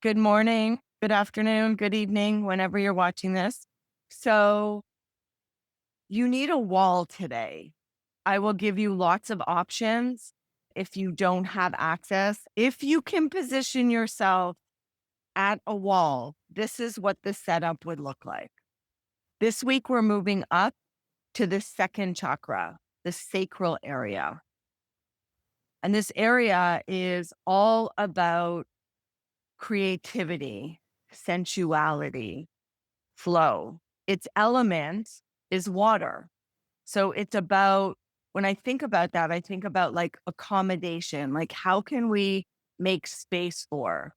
Good morning, good afternoon, good evening, whenever you're watching this. So, you need a wall today. I will give you lots of options if you don't have access. If you can position yourself at a wall, this is what the setup would look like. This week, we're moving up to the second chakra, the sacral area. And this area is all about creativity, sensuality, flow. Its element is water. So it's about, when I think about that, I think about like accommodation, like how can we make space for?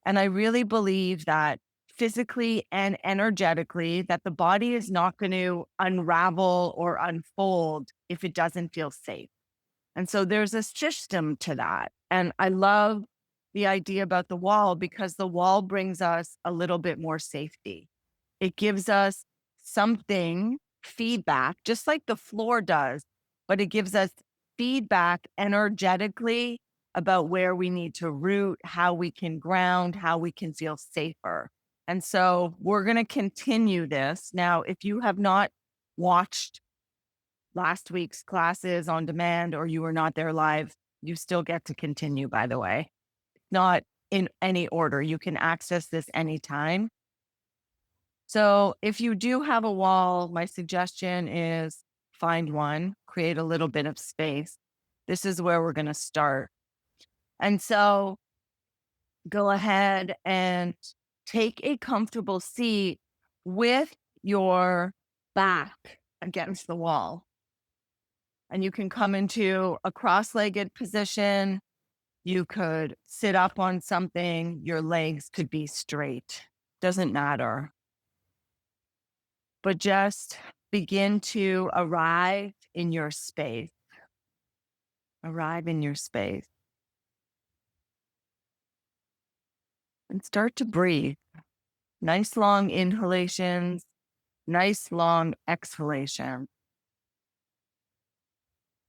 And I really believe that physically and energetically, that the body is not going to unravel or unfold if it doesn't feel safe. And so there's a system to that. And I love the idea about the wall because the wall brings us a little bit more safety. It gives us something, feedback, just like the floor does, but it gives us feedback energetically about where we need to root, how we can ground, how we can feel safer. And so we're going to continue this. Now, if you have not watched last week's classes on demand or you were not there live, you still get to continue, by the way. Not in any order. You can access this anytime. So if you do have a wall, my suggestion is find one, create a little bit of space. This is where we're going to start. And so go ahead and take a comfortable seat with your back against the wall. And you can come into a cross-legged position. You could sit up on something. Your legs could be straight. Doesn't matter. But just begin to arrive in your space. Arrive in your space. And start to breathe. Nice long inhalations, nice long exhalations.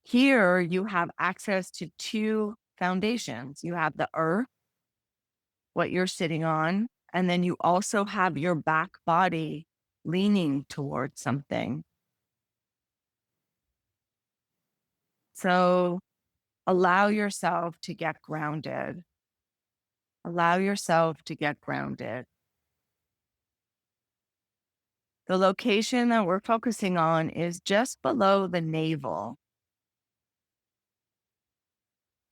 Here you have access to two foundations. You have the earth, what you're sitting on, and then you also have your back body leaning towards something. So allow yourself to get grounded. Allow yourself to get grounded. The location that we're focusing on is just below the navel.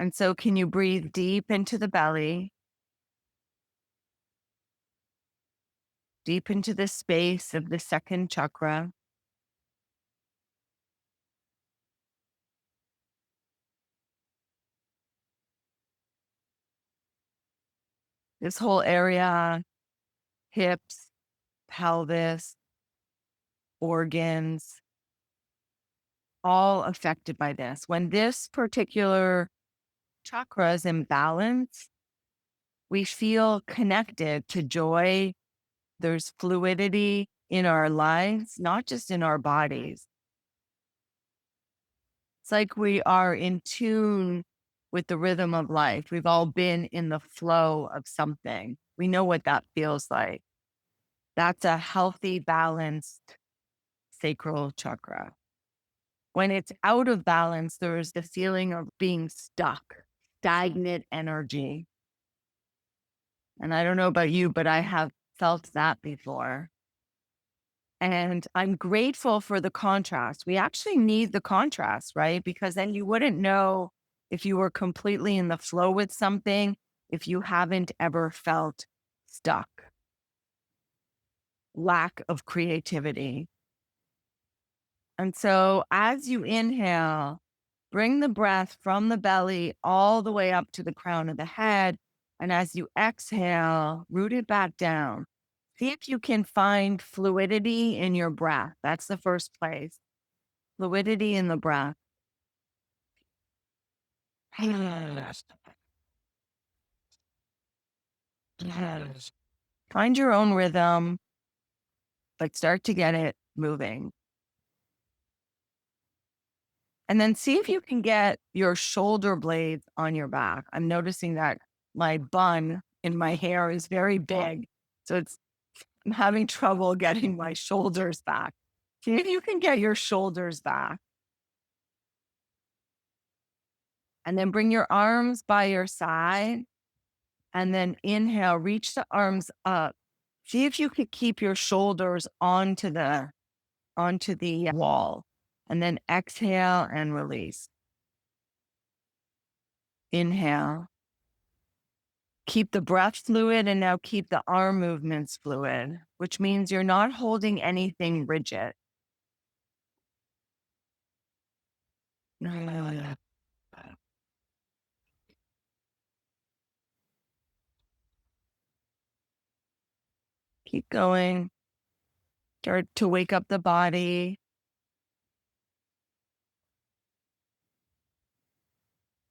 And so can you breathe deep into the belly, deep into the space of the second chakra? This whole area, hips, pelvis, organs, all affected by this. When this particular chakra is in balance, we feel connected to joy. There's fluidity in our lives, not just in our bodies. It's like we are in tune with the rhythm of life. We've all been in the flow of something. We know what that feels like. That's a healthy, balanced sacral chakra. When it's out of balance, there's the feeling of being stuck, stagnant energy. And I don't know about you, but I have felt that before. And I'm grateful for the contrast. We actually need the contrast, right? Because then you wouldn't know if you were completely in the flow with something, if you haven't ever felt stuck, lack of creativity. And so as you inhale, bring the breath from the belly all the way up to the crown of the head. And as you exhale, root it back down. See if you can find fluidity in your breath. That's the first place. Fluidity in the breath. Find your own rhythm, but start to get it moving. And then see if you can get your shoulder blades on your back. I'm noticing that my bun in my hair is very big. So I'm having trouble getting my shoulders back. See if you can get your shoulders back. And then bring your arms by your side. And then inhale, reach the arms up. See if you could keep your shoulders onto the wall. And then exhale and release. Inhale. Keep the breath fluid and now keep the arm movements fluid, which means you're not holding anything rigid. Keep going. Start to wake up the body.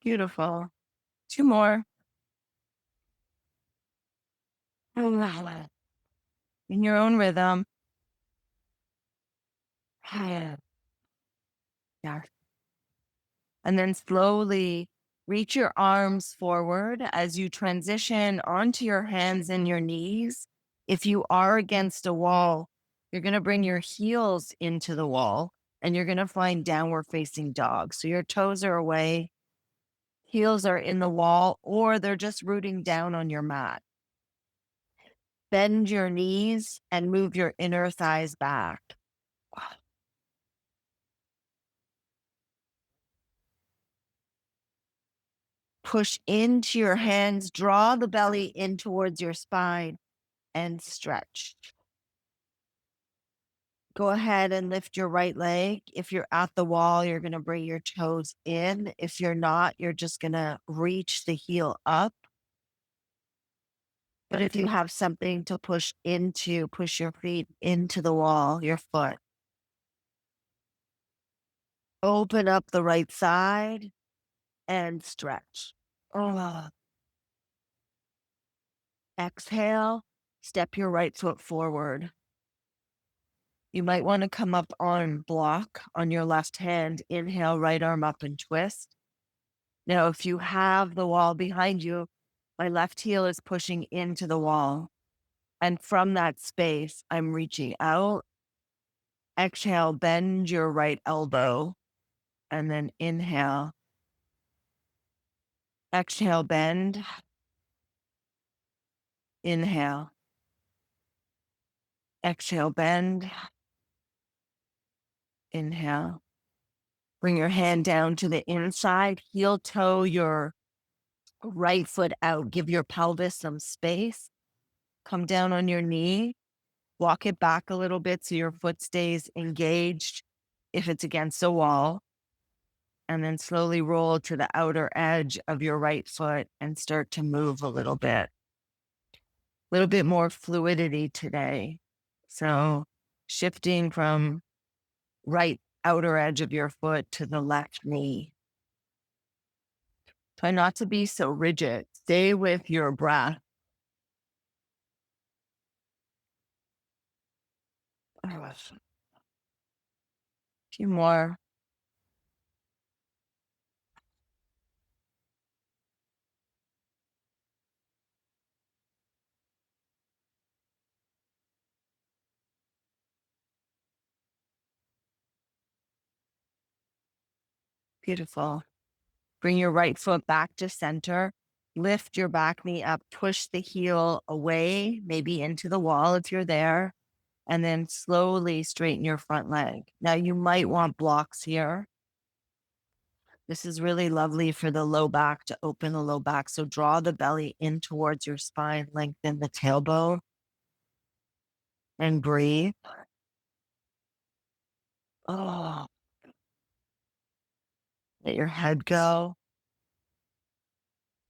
Beautiful. 2 more. In your own rhythm. Yeah. And then slowly reach your arms forward as you transition onto your hands and your knees. If you are against a wall, you're going to bring your heels into the wall and you're going to find downward facing dog. So your toes are away, heels are in the wall, or they're just rooting down on your mat. Bend your knees and move your inner thighs back. Push into your hands, draw the belly in towards your spine and stretch. Go ahead and lift your right leg. If you're at the wall, you're going to bring your toes in. If you're not, you're just going to reach the heel up. But if you have something to push into, push your feet into the wall, your foot. Open up the right side and stretch. Oh. Exhale, step your right foot forward. You might want to come up on block on your left hand. Inhale, right arm up and twist. Now, if you have the wall behind you, my left heel is pushing into the wall. And from that space, I'm reaching out. Exhale, bend your right elbow. And then inhale. Exhale, bend. Inhale. Exhale, bend. Inhale. Bring your hand down to the inside. Heel toe your right foot out. Give your pelvis some space. Come down on your knee. Walk it back a little bit so your foot stays engaged if it's against a wall. And then slowly roll to the outer edge of your right foot and start to move a little bit. A little bit more fluidity today. So shifting from right outer edge of your foot to the left knee. Try not to be so rigid. Stay with your breath. A few more. Beautiful. Bring your right foot back to center. Lift your back knee up. Push the heel away, maybe into the wall if you're there. And then slowly straighten your front leg. Now you might want blocks here. This is really lovely for the low back, to open the low back. So draw the belly in towards your spine, lengthen the tailbone, and breathe. Oh, let your head go.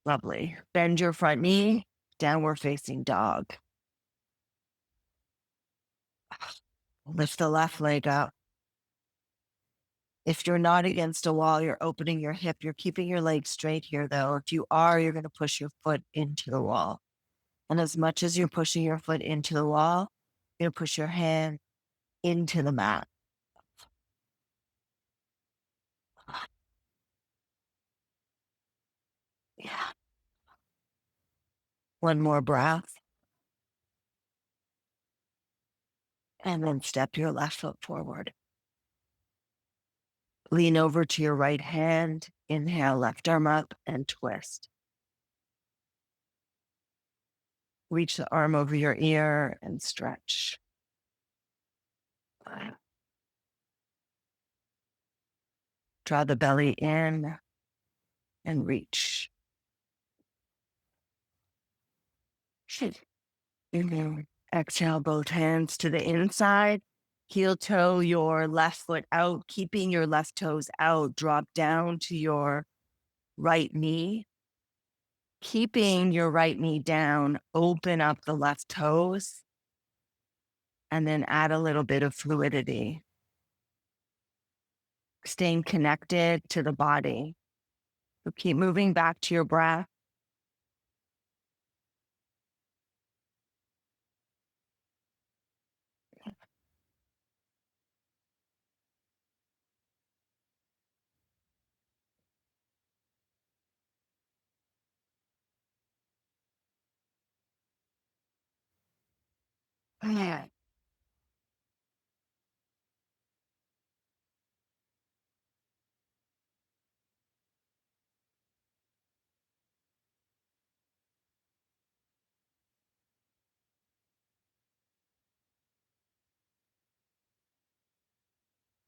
Lovely. Bend your front knee, downward facing dog. Lift the left leg up. If you're not against a wall, you're opening your hip. You're keeping your leg straight here, though. If you are, you're going to push your foot into the wall. And as much as you're pushing your foot into the wall, you're going to push your hand into the mat. Yeah. One more breath. And then step your left foot forward. Lean over to your right hand. Inhale, left arm up and twist. Reach the arm over your ear and stretch. Draw the belly in and reach. Exhale, both hands to the inside. Heel toe your left foot out, keeping your left toes out. Drop down to your right knee. Keeping your right knee down, open up the left toes, and then add a little bit of fluidity. Staying connected to the body. So keep moving back to your breath.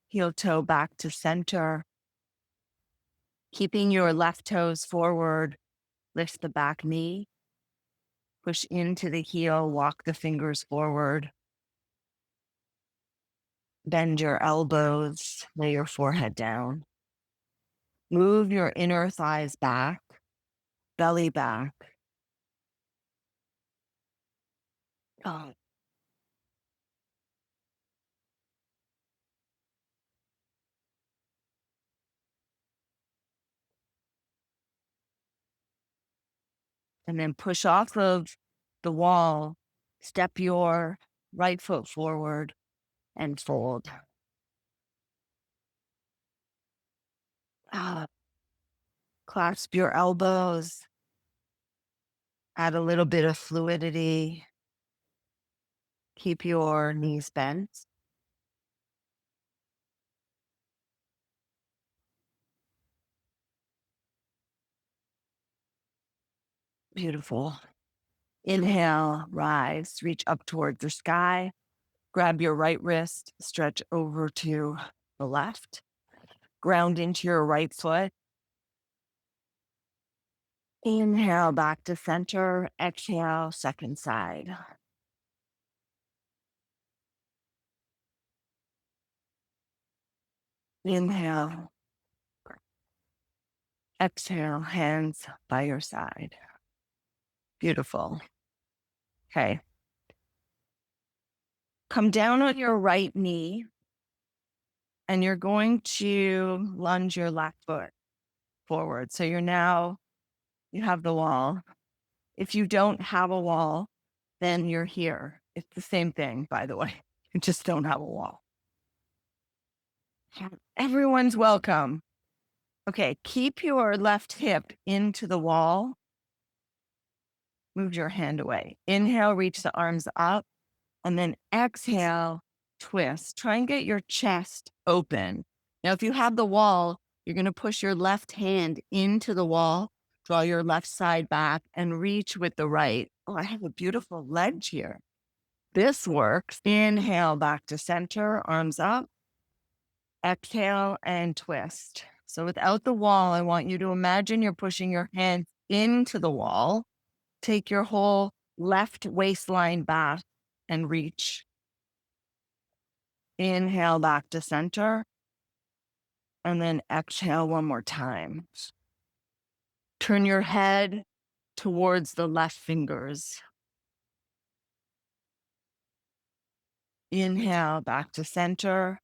Heel toe back to center. Keeping your left toes forward, lift the back knee. Push into the heel, walk the fingers forward. Bend your elbows, lay your forehead down. Move your inner thighs back, belly back. Oh. And then push off of the wall, step your right foot forward and fold. Ah. Clasp your elbows, add a little bit of fluidity. Keep your knees bent. Beautiful. Inhale, rise, reach up towards the sky. Grab your right wrist, stretch over to the left. Ground into your right foot. Inhale back to center. Exhale, second side. Inhale. Exhale, hands by your side. Beautiful. Okay. Come down on your right knee and you're going to lunge your left foot forward. So you have the wall. If you don't have a wall, then you're here. It's the same thing, by the way. You just don't have a wall. Everyone's welcome. Okay, keep your left hip into the wall. Move your hand away. Inhale, reach the arms up. And then exhale, twist. Try and get your chest open. Now, if you have the wall, you're going to push your left hand into the wall, draw your left side back, and reach with the right. Oh, I have a beautiful ledge here. This works. Inhale back to center, arms up. Exhale and twist. So without the wall, I want you to imagine you're pushing your hand into the wall. Take your whole left waistline back and reach. Inhale back to center. And then exhale one more time. Turn your head towards the left fingers. Inhale back to center.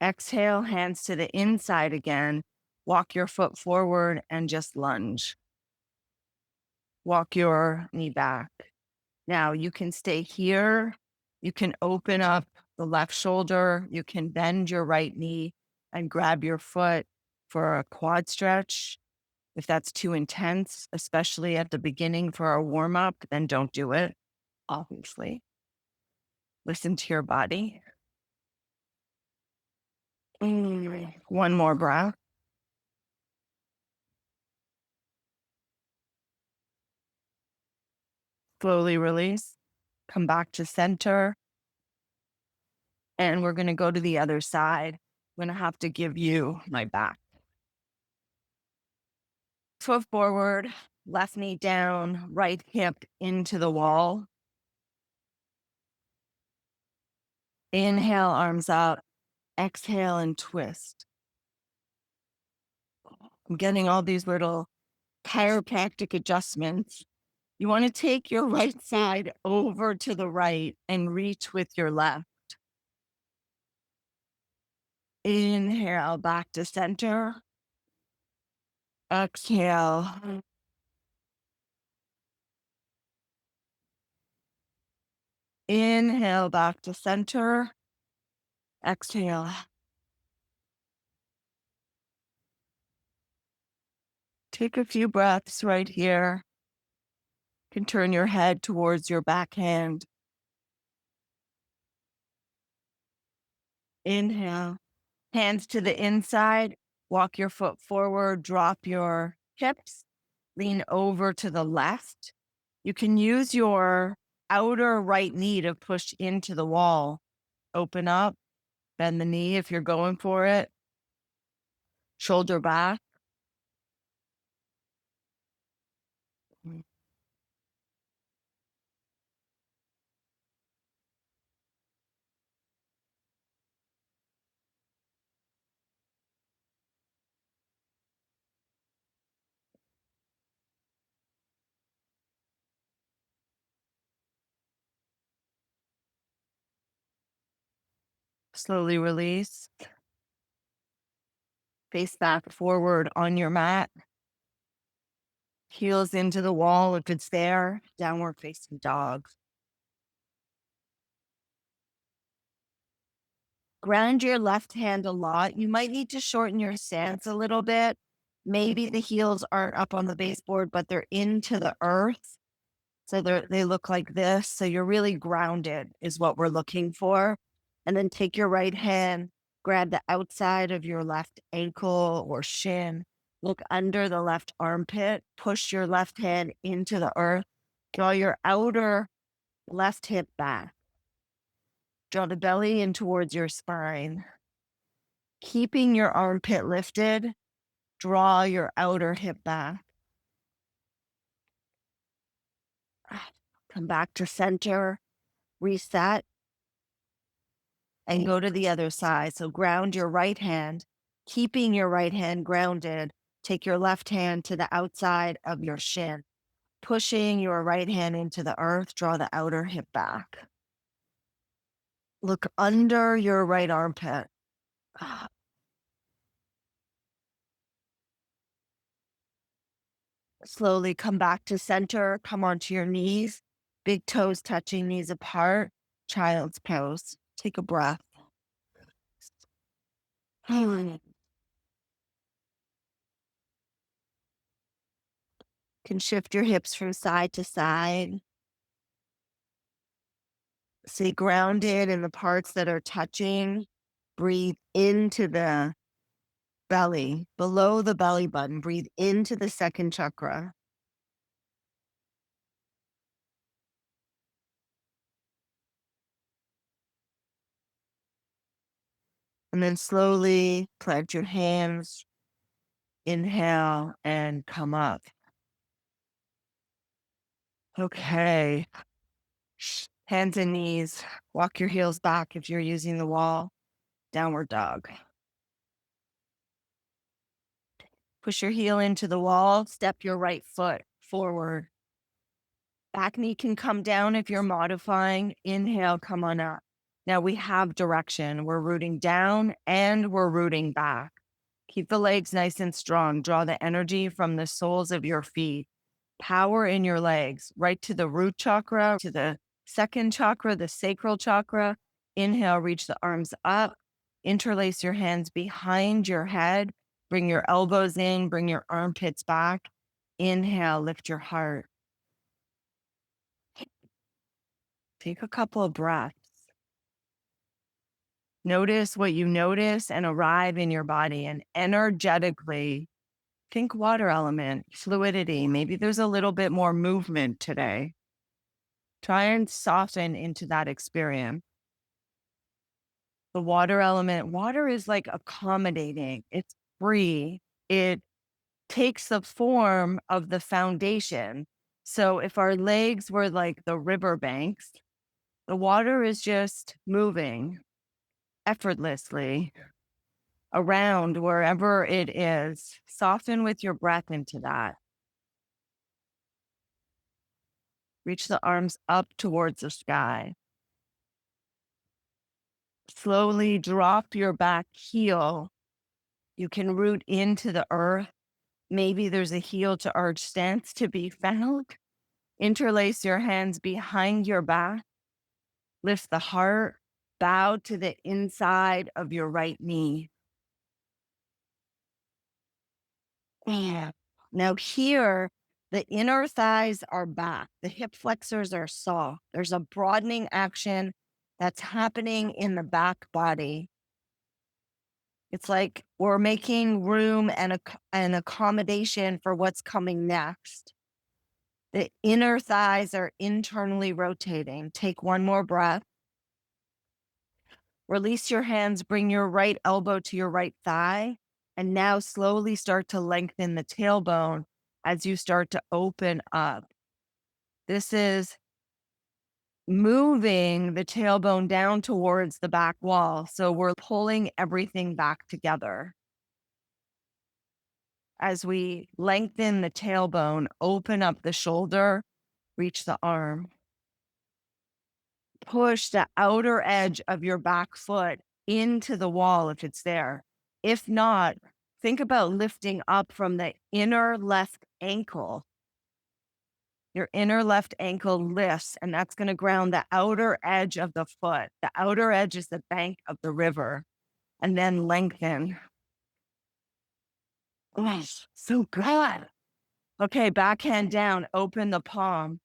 Exhale, hands to the inside again. Walk your foot forward and just lunge. Walk your knee back. Now you can stay here. You can open up the left shoulder. You can bend your right knee and grab your foot for a quad stretch. If that's too intense, especially at the beginning for our warm up, then don't do it, obviously. Listen to your body. One more breath. Slowly release. Come back to center. And we're going to go to the other side. I'm going to have to give you my back. Foot forward, left knee down, right hip into the wall. Inhale, arms up. Exhale and twist. I'm getting all these little chiropractic adjustments. You want to take your right side over to the right and reach with your left. Inhale, back to center. Exhale. Inhale, back to center. Exhale. Take a few breaths right here. You can turn your head towards your backhand. Inhale. Hands to the inside. Walk your foot forward. Drop your hips. Lean over to the left. You can use your outer right knee to push into the wall. Open up. Bend the knee if you're going for it. Shoulder back. Slowly release. Face back forward on your mat. Heels into the wall if it's there. Downward facing dog. Ground your left hand a lot. You might need to shorten your stance a little bit. Maybe the heels aren't up on the baseboard, but they're into the earth. So they look like this. So you're really grounded is what we're looking for. And then take your right hand, grab the outside of your left ankle or shin. Look under the left armpit. Push your left hand into the earth. Draw your outer left hip back. Draw the belly in towards your spine. Keeping your armpit lifted, draw your outer hip back. Come back to center, reset, and go to the other side. So ground your right hand, keeping your right hand grounded. Take your left hand to the outside of your shin, pushing your right hand into the earth, draw the outer hip back. Look under your right armpit. Slowly come back to center, come onto your knees, big toes touching, knees apart, child's pose. Take a breath. Can shift your hips from side to side. Stay grounded in the parts that are touching. Breathe into the belly, below the belly button. Breathe into the second chakra. And then slowly plant your hands. Inhale and come up. Okay. Hands and knees. Walk your heels back if you're using the wall. Downward dog. Push your heel into the wall. Step your right foot forward. Back knee can come down if you're modifying. Inhale, come on up. Now we have direction. We're rooting down and we're rooting back. Keep the legs nice and strong. Draw the energy from the soles of your feet. Power in your legs, right to the root chakra, to the second chakra, the sacral chakra. Inhale, reach the arms up. Interlace your hands behind your head. Bring your elbows in, bring your armpits back. Inhale, lift your heart. Take a couple of breaths. Notice what you notice and arrive in your body, and energetically think water element, fluidity. Maybe there's a little bit more movement today. Try and soften into that experience. The water element, water is like accommodating. It's free. It takes the form of the foundation. So if our legs were like the riverbanks, the water is just moving effortlessly around wherever it is. Soften with your breath into that. Reach the arms up towards the sky. Slowly drop your back heel. You can root into the earth. Maybe there's a heel to arch stance to be found. Interlace your hands behind your back. Lift the heart. Bow to the inside of your right knee. Yeah. Now here, the inner thighs are back. The hip flexors are soft. There's a broadening action that's happening in the back body. It's like we're making room and an accommodation for what's coming next. The inner thighs are internally rotating. Take one more breath. Release your hands, bring your right elbow to your right thigh, and now slowly start to lengthen the tailbone as you start to open up. This is moving the tailbone down towards the back wall. So we're pulling everything back together. As we lengthen the tailbone, open up the shoulder, reach the arm. Push the outer edge of your back foot into the wall if it's there. If not, think about lifting up from the inner left ankle. Your inner left ankle lifts, and that's going to ground the outer edge of the foot. The outer edge is the bank of the river, and then lengthen. Oh, so good. Okay, backhand down, open the palm.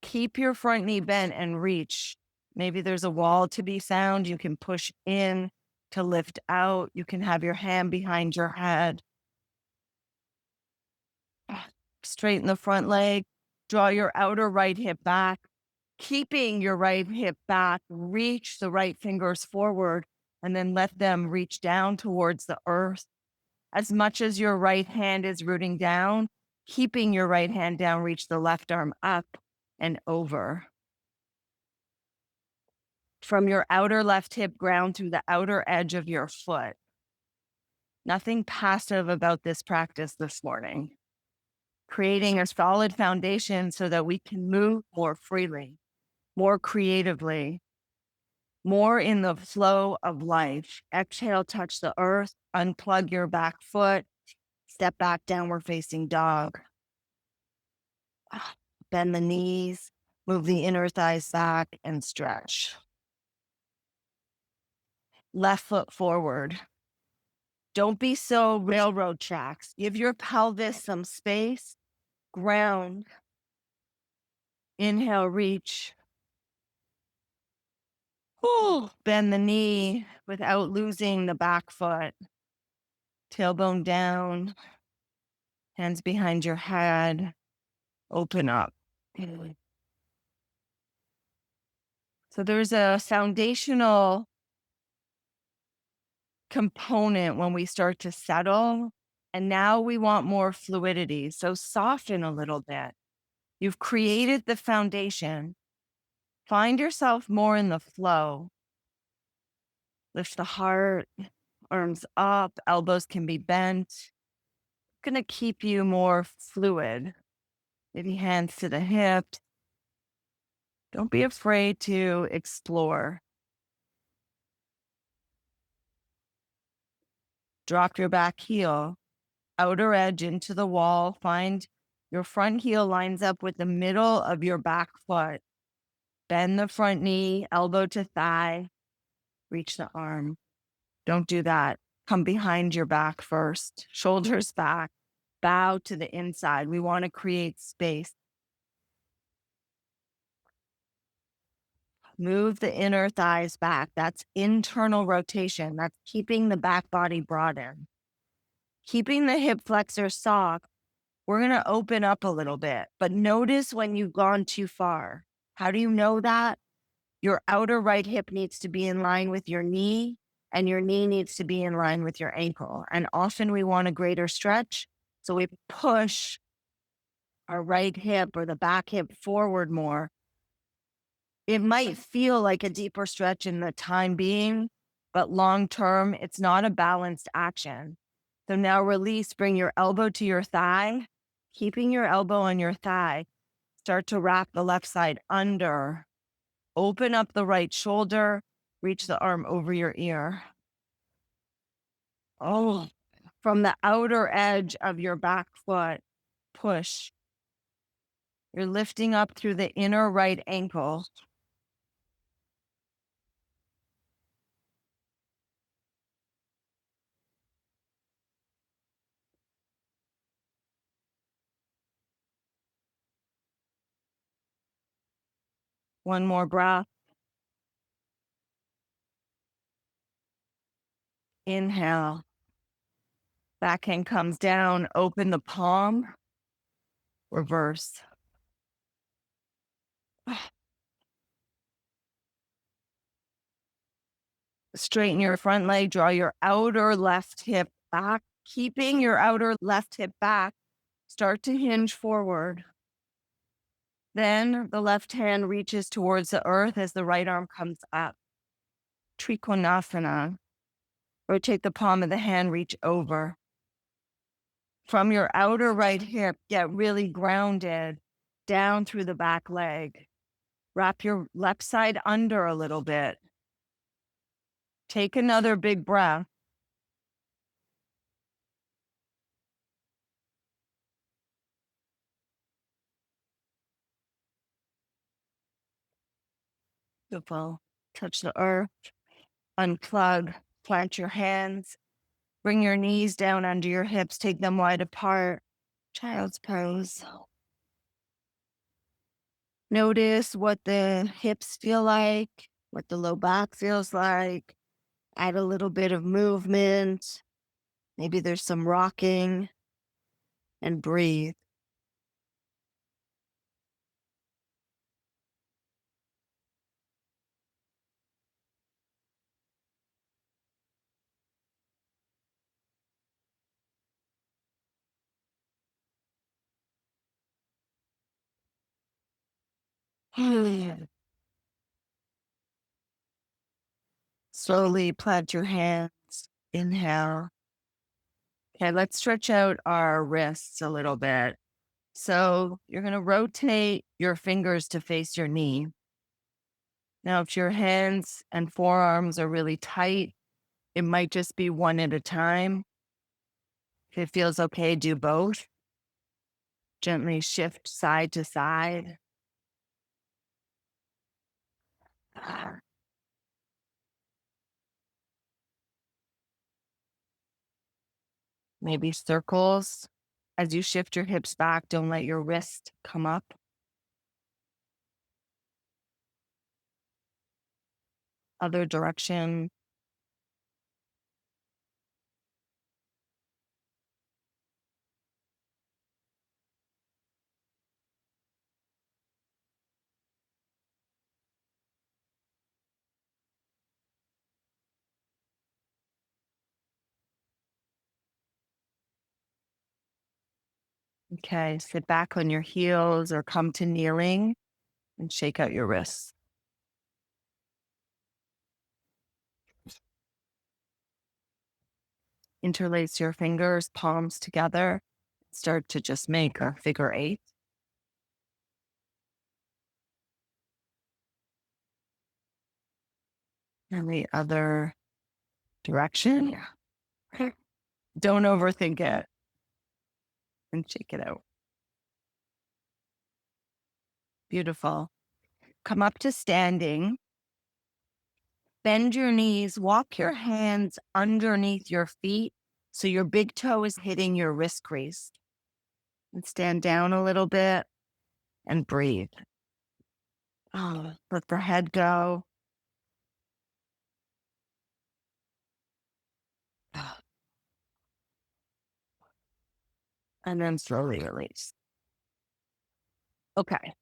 Keep your front knee bent and reach. Maybe there's a wall to be found. You can push in to lift out. You can have your hand behind your head. Straighten the front leg. Draw your outer right hip back. Keeping your right hip back, reach the right fingers forward and then let them reach down towards the earth. As much as your right hand is rooting down, keeping your right hand down, reach the left arm up and over. From your outer left hip, ground through the outer edge of your foot. Nothing passive about this practice this morning. Creating a solid foundation so that we can move more freely, more creatively, more in the flow of life. Exhale, touch the earth, unplug your back foot, step back, downward facing dog. Bend the knees, move the inner thighs back and stretch. Left foot forward. Don't be so railroad tracks. Give your pelvis some space. Ground. Inhale, reach. Bend the knee without losing the back foot. Tailbone down. Hands behind your head. Open up. So there's a foundational component when we start to settle. And now we want more fluidity. So soften a little bit. You've created the foundation. Find yourself more in the flow. Lift the heart, arms up, elbows can be bent. Going to keep you more fluid. Maybe hands to the hips. Don't be afraid to explore. Drop your back heel, outer edge into the wall. Find your front heel lines up with the middle of your back foot. Bend the front knee, elbow to thigh. Reach the arm. Don't do that. come behind your back first, shoulders back, bow to the inside. We want to create space. Move the inner thighs back. That's internal rotation. That's keeping the back body broadened. Keeping the hip flexor soft. We're going to open up a little bit, but notice when you've gone too far. How do you know that? Your outer right hip needs to be in line with your knee, and your knee needs to be in line with your ankle. And often we want a greater stretch, so we push our right hip or the back hip forward more. It might feel like a deeper stretch in the time being, but long term, it's not a balanced action. So now release, bring your elbow to your thigh, keeping your elbow on your thigh. Start to wrap the left side under. Open up the right shoulder, reach the arm over your ear. Oh, from the outer edge of your back foot, push. You're lifting up through the inner right ankle. One more breath. Inhale. Backhand comes down, open the palm, reverse. Straighten your front leg, draw your outer left hip back, keeping your outer left hip back. Start to hinge forward. Then the left hand reaches towards the earth as the right arm comes up. Trikonasana. Rotate the palm of the hand, reach over. From your outer right hip, get really grounded down through the back leg. Wrap your left side under a little bit. Take another big breath. Beautiful. Touch the earth. Unplug. Plant your hands. Bring your knees down under your hips. Take them wide apart. Child's pose. Notice what the hips feel like, what the low back feels like. Add a little bit of movement. Maybe there's some rocking, and breathe. Slowly plant your hands. Inhale. Okay, let's stretch out our wrists a little bit. So you're going to rotate your fingers to face your knee. Now, if your hands and forearms are really tight, it might just be one at a time. If it feels okay, do both. Gently shift side to side. Maybe circles. As you shift your hips back, don't let your wrist come up. Other direction. Okay, sit back on your heels or come to kneeling and shake out your wrists. Interlace your fingers, palms together. Start to just make a figure eight. And the other direction. Don't overthink it and shake it out. Beautiful. Come up to standing. Bend your knees, walk your hands underneath your feet so your big toe is hitting your wrist crease. And stand down a little bit and breathe. Oh, let the head go. And then slowly release. Okay.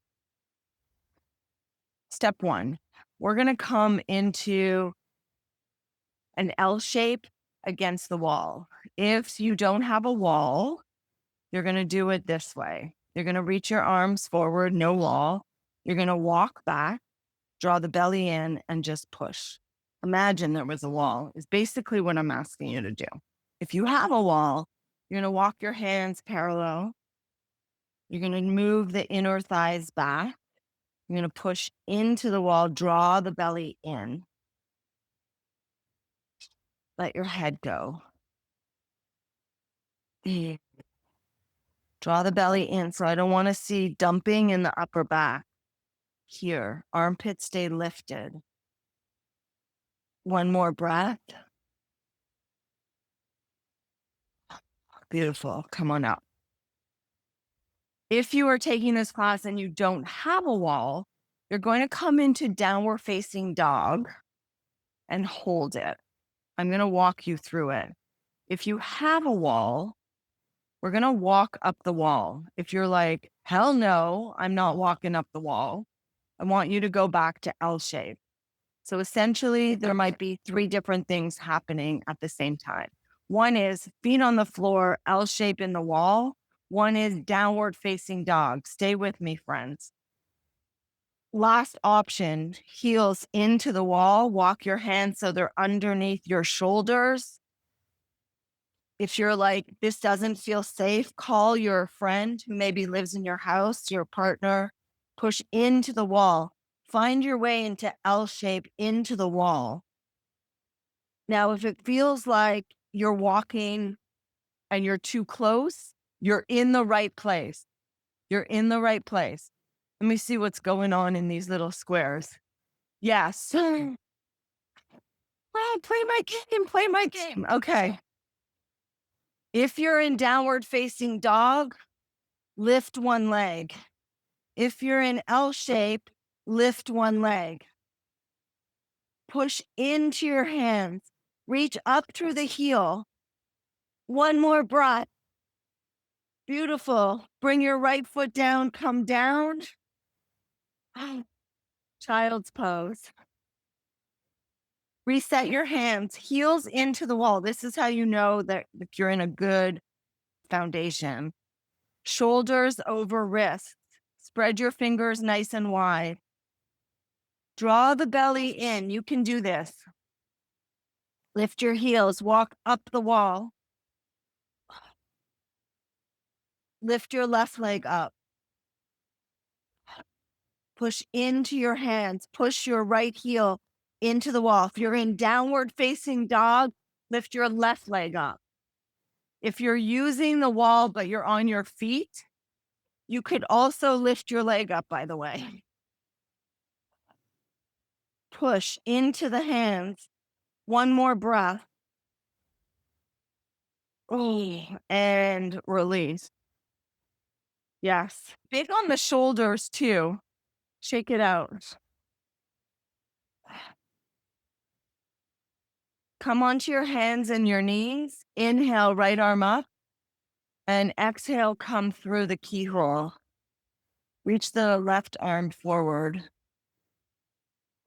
Step one, we're going to come into an L shape against the wall. If you don't have a wall, you're going to do it this way. You're going to reach your arms forward, no wall. You're going to walk back, draw the belly in, and just push. Imagine there was a wall, is basically what I'm asking you to do. If you have a wall, you're going to walk your hands parallel. You're going to move the inner thighs back. You're going to push into the wall, draw the belly in. Let your head go. Draw the belly in. So I don't want to see dumping in the upper back. Here, armpits stay lifted. One more breath. Beautiful. Come on up. If you are taking this class and you don't have a wall, you're going to come into downward facing dog and hold it. I'm going to walk you through it. If you have a wall, we're going to walk up the wall. If you're like, hell no, I'm not walking up the wall, I want you to go back to L shape. So essentially, there might be 3 different things happening at the same time. One is feet on the floor, L shape in the wall. One is downward facing dog. Stay with me, friends. Last option, heels into the wall. Walk your hands so they're underneath your shoulders. If you're like, this doesn't feel safe, call your friend who maybe lives in your house, your partner, push into the wall. Find your way into L shape into the wall. Now, if it feels like you're walking and you're too close, you're in the right place. You're in the right place. Let me see what's going on in these little squares. Yes. Oh, play my game, play my game. Okay. If you're in downward facing dog, lift one leg. If you're in L shape, lift one leg. Push into your hands. Reach up through the heel. One more breath. Beautiful. Bring your right foot down, come down. Child's pose. Reset your hands, heels into the wall. This is how you know that you're in a good foundation. Shoulders over wrists. Spread your fingers nice and wide. Draw the belly in. You can do this. Lift your heels, walk up the wall. Lift your left leg up. Push into your hands. Push your right heel into the wall. If you're in downward facing dog, lift your left leg up. If you're using the wall, but you're on your feet, you could also lift your leg up, by the way. Push into the hands. One more breath. And release. Yes. Big on the shoulders too. Shake it out. Come onto your hands and your knees. Inhale, right arm up. And exhale, come through the keyhole. Reach the left arm forward.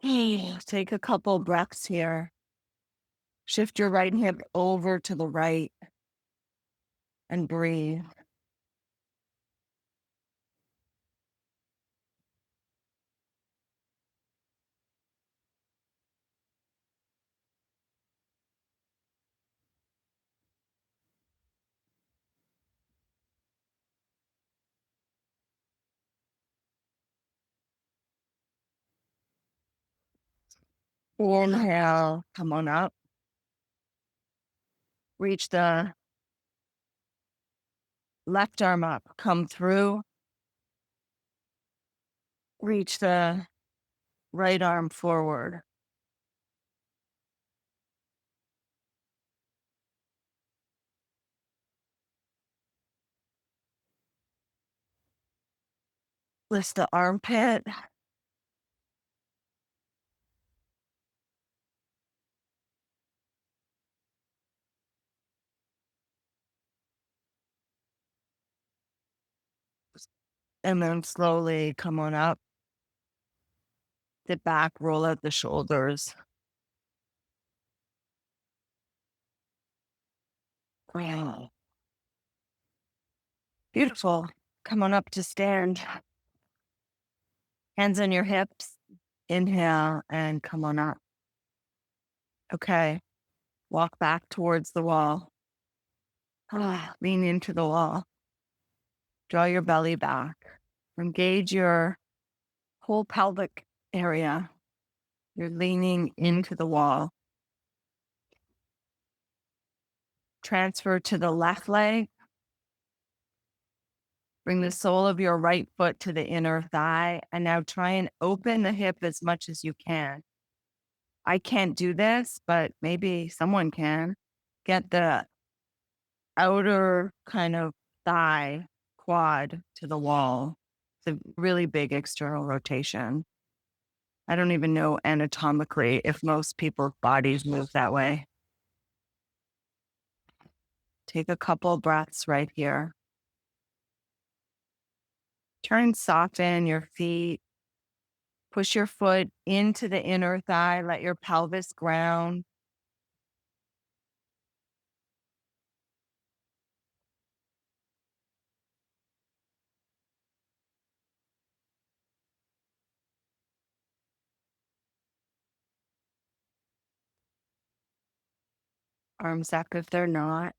Take a couple breaths here. Shift your right hip over to the right and breathe. Inhale, come on up. Reach the left arm up, come through. Reach the right arm forward. Lift the armpit. And then slowly come on up. Sit back, roll out the shoulders. Wow. Beautiful. Come on up to stand. Hands on your hips. Inhale and come on up. Okay. Walk back towards the wall. Lean into the wall. Draw your belly back. Engage your whole pelvic area. You're leaning into the wall. Transfer to the left leg. Bring the sole of your right foot to the inner thigh. And now try and open the hip as much as you can. I can't do this, but maybe someone can. Get the outer kind of thigh quad to the wall. It's a really big external rotation. I don't even know anatomically if most people's bodies move that way. Take a couple breaths right here. Try and soften your feet. Push your foot into the inner thigh. Let your pelvis ground. Arms up if they're not.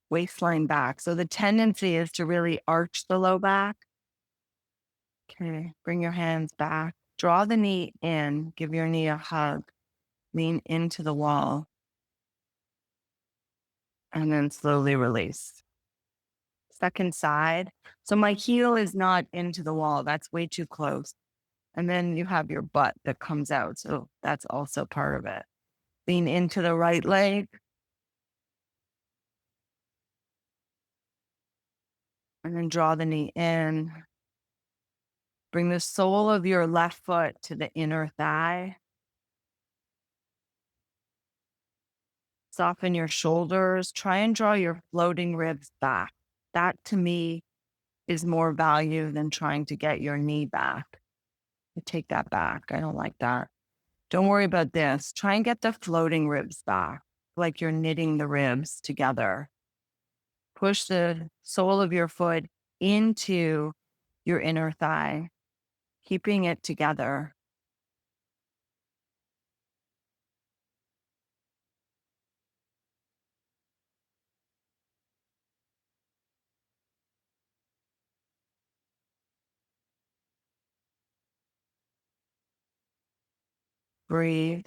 Waistline back. So the tendency is to really arch the low back. Okay, bring your hands back. Draw the knee in. Give your knee a hug. Lean into the wall. And then slowly release. Second side. So my heel is not into the wall. That's way too close. And then you have your butt that comes out. So that's also part of it. Lean into the right leg. And then draw the knee in. Bring the sole of your left foot to the inner thigh. Soften your shoulders. Try and draw your floating ribs back. That to me is more value than trying to get your knee back. I take that back. I don't like that. Don't worry about this. Try and get the floating ribs back, like you're knitting the ribs together. Push the sole of your foot into your inner thigh, keeping it together. Breathe.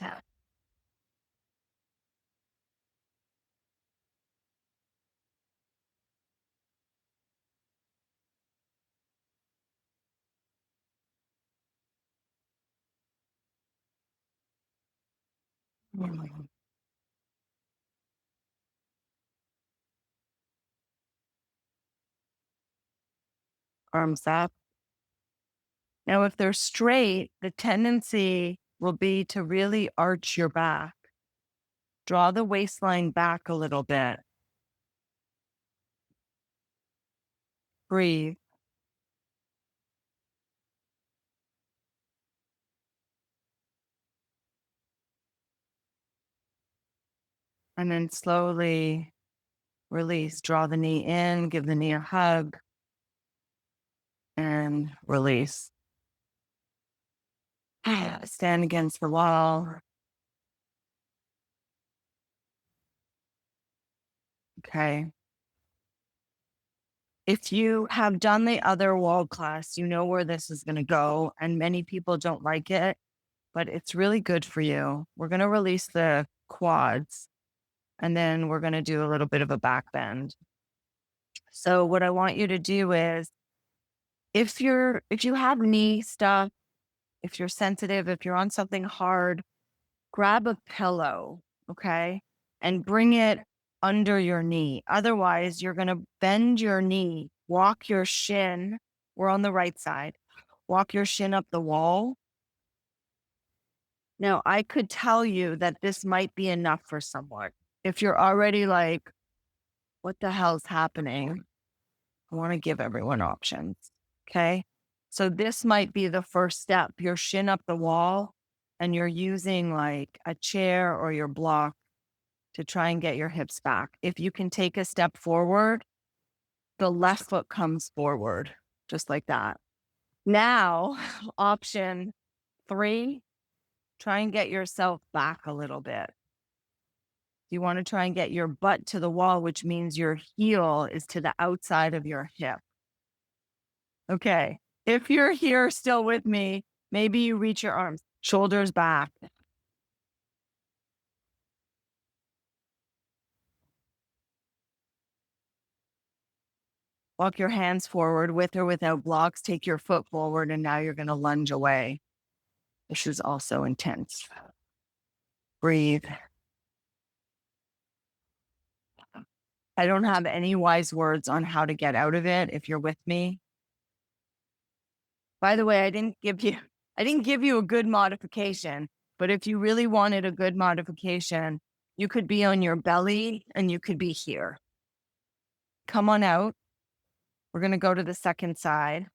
Arms up. Now, if they're straight, the tendency will be to really arch your back. Draw the waistline back a little bit. Breathe. And then slowly release. Draw the knee in, give the knee a hug, and release. Stand against the wall. Okay. If you have done the other wall class, you know where this is going to go. And many people don't like it, but it's really good for you. We're going to release the quads and then we're going to do a little bit of a back bend. So what I want you to do is if you have knee stuff, if you're sensitive, if you're on something hard, grab a pillow, okay? And bring it under your knee. Otherwise, you're going to bend your knee, walk your shin We're on the right side. Walk your shin up the wall. Now, I could tell you that this might be enough for someone. If you're already like, what the hell's happening? I want to give everyone options. Okay. So this might be the first step. Your shin up the wall and you're using like a chair or your block to try and get your hips back. If you can take a step forward, the left foot comes forward, just like that. Now, option 3, try and get yourself back a little bit. You want to try and get your butt to the wall, which means your heel is to the outside of your hip. Okay. If you're here still with me, maybe you reach your arms, shoulders back. Walk your hands forward with or without blocks. Take your foot forward, and now you're going to lunge away. This is also intense. Breathe. I don't have any wise words on how to get out of it if you're with me. By the way, I didn't give you a good modification, but if you really wanted a good modification, you could be on your belly and you could be here. Come on out. We're going to go to the second side.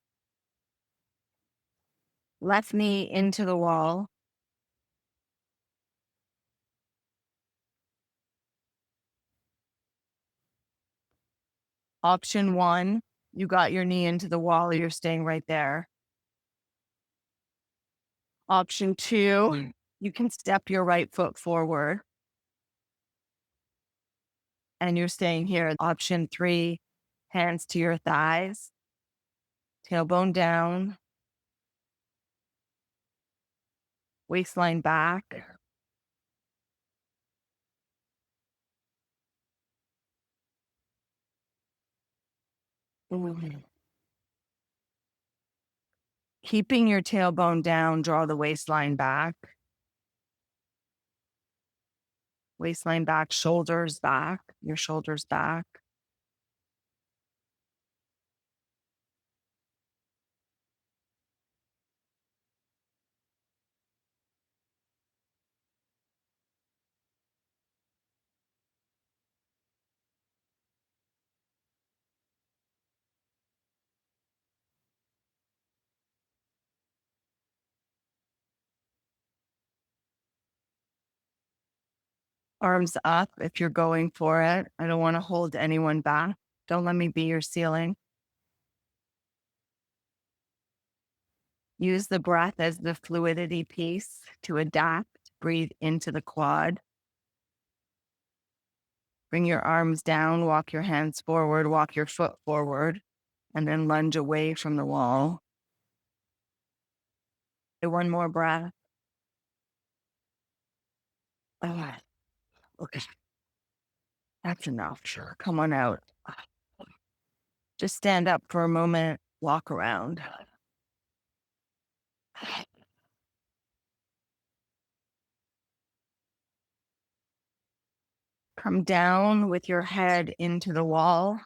Left knee into the wall. Option 1, you got your knee into the wall, you're staying right there. Option 2, you can step your right foot forward and you're staying here. Option 3, hands to your thighs, tailbone down, waistline back. Keeping your tailbone down, draw the waistline back. Waistline back, shoulders back, your shoulders back. Arms up if you're going for it. I don't want to hold anyone back. Don't let me be your ceiling. Use the breath as the fluidity piece to adapt. Breathe into the quad. Bring your arms down, walk your hands forward, walk your foot forward, and then lunge away from the wall. One more breath. Okay. That's enough. Sure. Come on out. Just stand up for a moment, walk around. Come down with your head into the wall.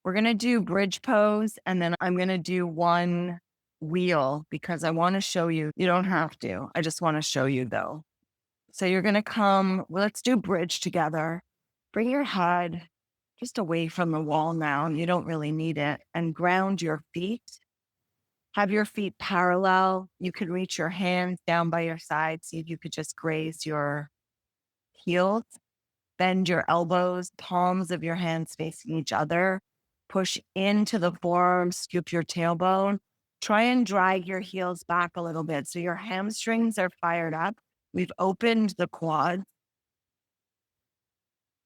We're going to do bridge pose, and then I'm going to do one wheel because I want to show you. You don't have to. I just want to show you though. So you're going to come, let's do bridge together. Bring your head just away from the wall now. You don't really need it. And ground your feet. Have your feet parallel. You can reach your hands down by your side. See if you could just graze your heels. Bend your elbows, palms of your hands facing each other. Push into the forearms, scoop your tailbone. Try and drag your heels back a little bit so your hamstrings are fired up. We've opened the quads.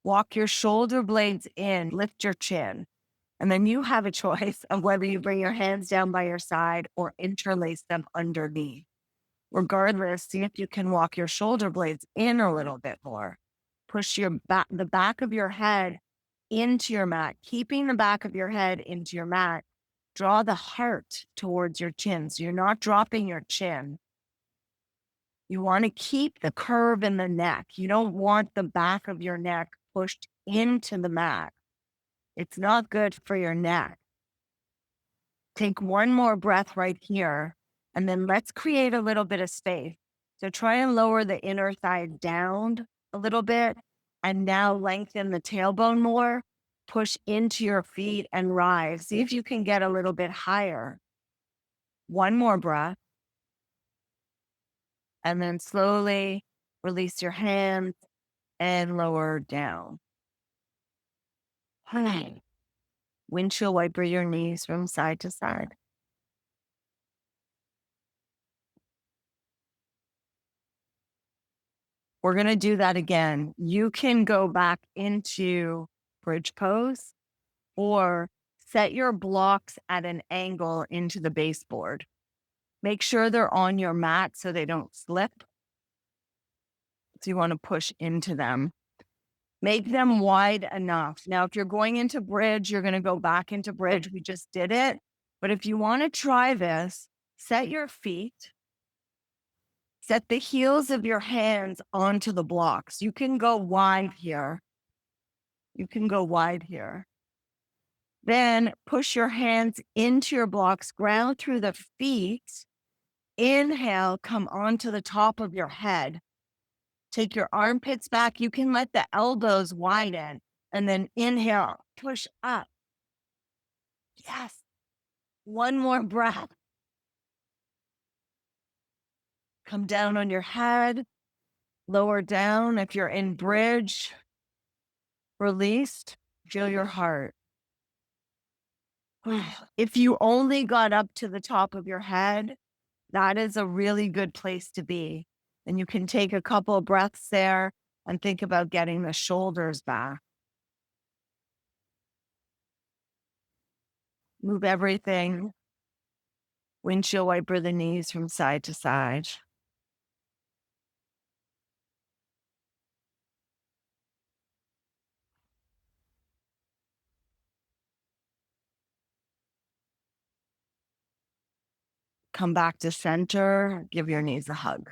Walk your shoulder blades in, lift your chin. And then you have a choice of whether you bring your hands down by your side or interlace them underneath. Regardless, see if you can walk your shoulder blades in a little bit more. Push the back of your head into your mat, keeping the back of your head into your mat. Draw the heart towards your chin. So you're not dropping your chin. You want to keep the curve in the neck. You don't want the back of your neck pushed into the mat. It's not good for your neck. Take one more breath right here, and then let's create a little bit of space. So try and lower the inner thigh down a little bit, and now lengthen the tailbone more. Push into your feet and rise. See if you can get a little bit higher. One more breath, and then slowly release your hands and lower down. Windshield wiper your knees from side to side. We're going to do that again. You can go back into bridge pose or set your blocks at an angle into the baseboard. Make sure they're on your mat so they don't slip. So you want to push into them. Make them wide enough. Now, if you're going into bridge, you're going to go back into bridge. We just did it. But if you want to try this, set your feet, set the heels of your hands onto the blocks. You can go wide here. You can go wide here. Then push your hands into your blocks, ground through the feet. Inhale, come onto the top of your head. Take your armpits back. You can let the elbows widen. And then inhale, push up. Yes. One more breath. Come down on your head. Lower down. If you're in bridge, released, feel your heart. If you only got up to the top of your head, that is a really good place to be. And you can take a couple of breaths there and think about getting the shoulders back. Move everything. Windshield wiper the knees from side to side. Come back to center. Give your knees a hug.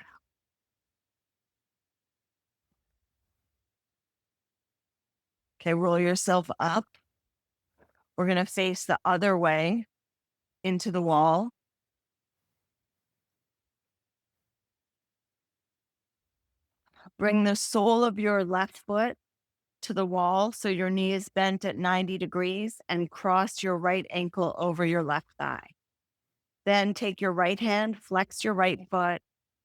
Okay, roll yourself up. We're going to face the other way into the wall. Bring the sole of your left foot to the wall so your knee is bent at 90 degrees and cross your right ankle over your left thigh. Then take your right hand, flex your right foot.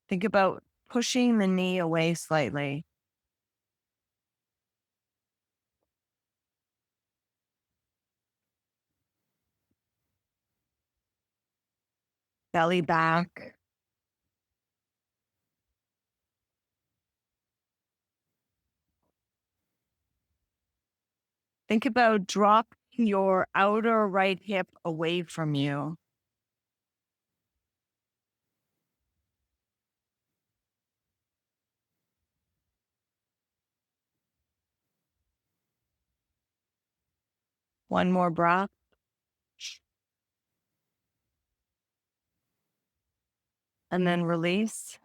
Think about pushing the knee away slightly. Belly back. Think about dropping your outer right hip away from you. One more breath. And then release.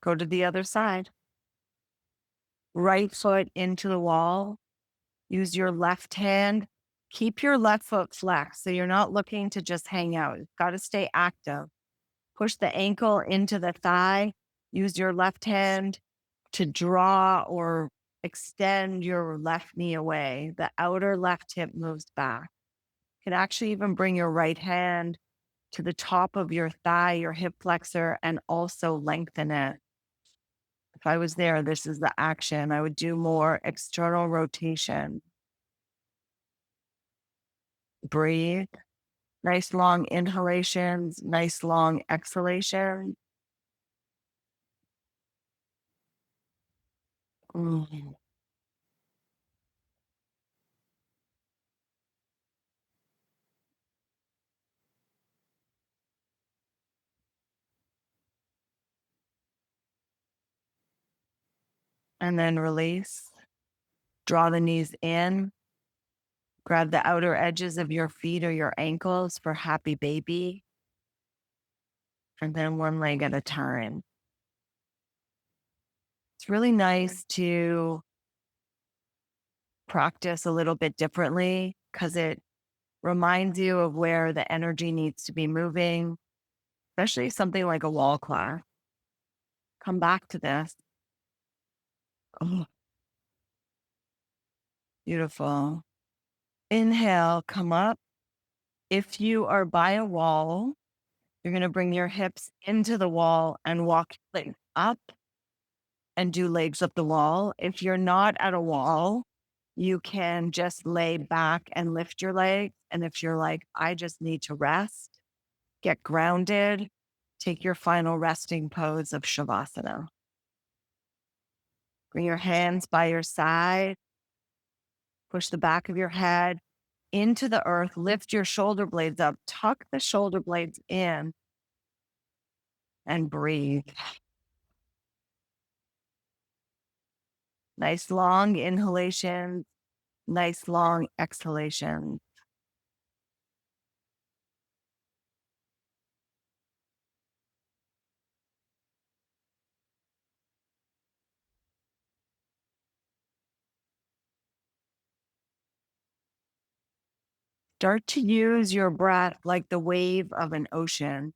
Go to the other side. Right foot into the wall. Use your left hand. Keep your left foot flexed so you're not looking to just hang out. You've got to stay active. Push the ankle into the thigh. Use your left hand to draw or extend your left knee away. The outer left hip moves back. You can actually even bring your right hand to the top of your thigh, your hip flexor, and also lengthen it. If I was there, this is the action. I would do more external rotation. Breathe. Nice long inhalations, nice long exhalations. Mm. And then release. Draw the knees in. Grab the outer edges of your feet or your ankles for happy baby. And then one leg at a time. It's really nice to practice a little bit differently because it reminds you of where the energy needs to be moving, especially something like a wall class. Come back to this. Oh, beautiful. Inhale, come up. If you are by a wall, you're going to bring your hips into the wall and walk legs up and do legs up the wall. If you're not at a wall, you can just lay back and lift your legs. And if you're like, I just need to rest, get grounded, take your final resting pose of Shavasana. Bring your hands by your side, push the back of your head into the earth, lift your shoulder blades up, tuck the shoulder blades in, and breathe. Nice long inhalation, nice long exhalation. Start to use your breath like the wave of an ocean.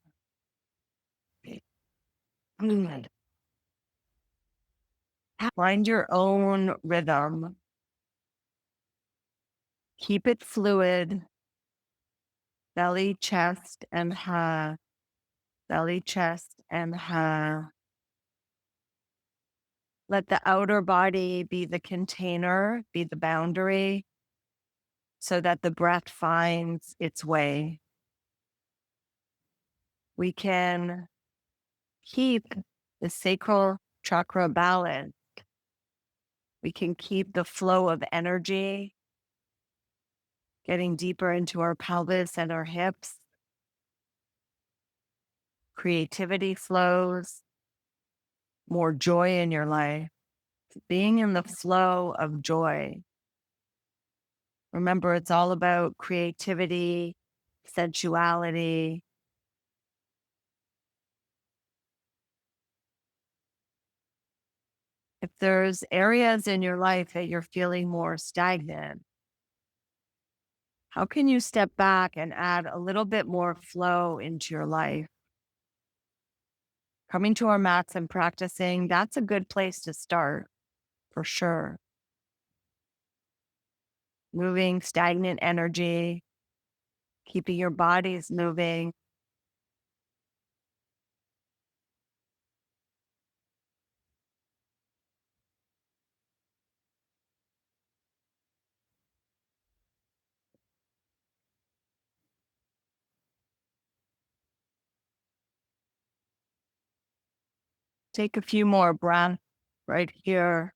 Good. Find your own rhythm. Keep it fluid. Belly, chest, and ha. Belly, chest, and ha. Let the outer body be the container, be the boundary, so that the breath finds its way. We can keep the sacral chakra balanced. We can keep the flow of energy getting deeper into our pelvis and our hips. Creativity flows, more joy in your life, being in the flow of joy. Remember, it's all about creativity, sensuality. If there's areas in your life that you're feeling more stagnant, how can you step back and add a little bit more flow into your life? Coming to our mats and practicing, that's a good place to start for sure. Moving stagnant energy, keeping your bodies moving. Take a few more breaths right here.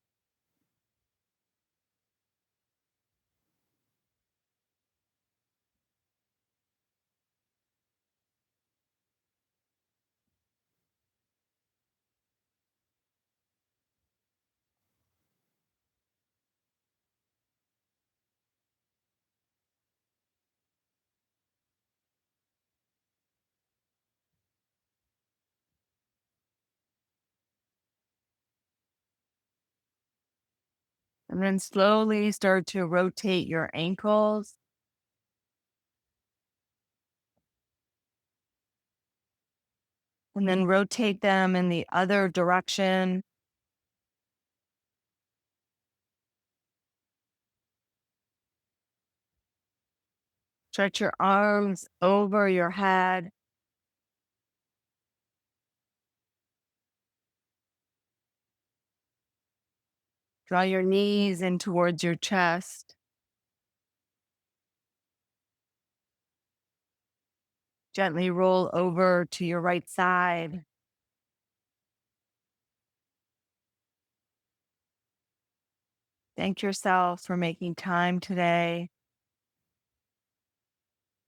And then slowly start to rotate your ankles. And then rotate them in the other direction. Stretch your arms over your head. Draw your knees in towards your chest. Gently roll over to your right side. Thank yourself for making time today.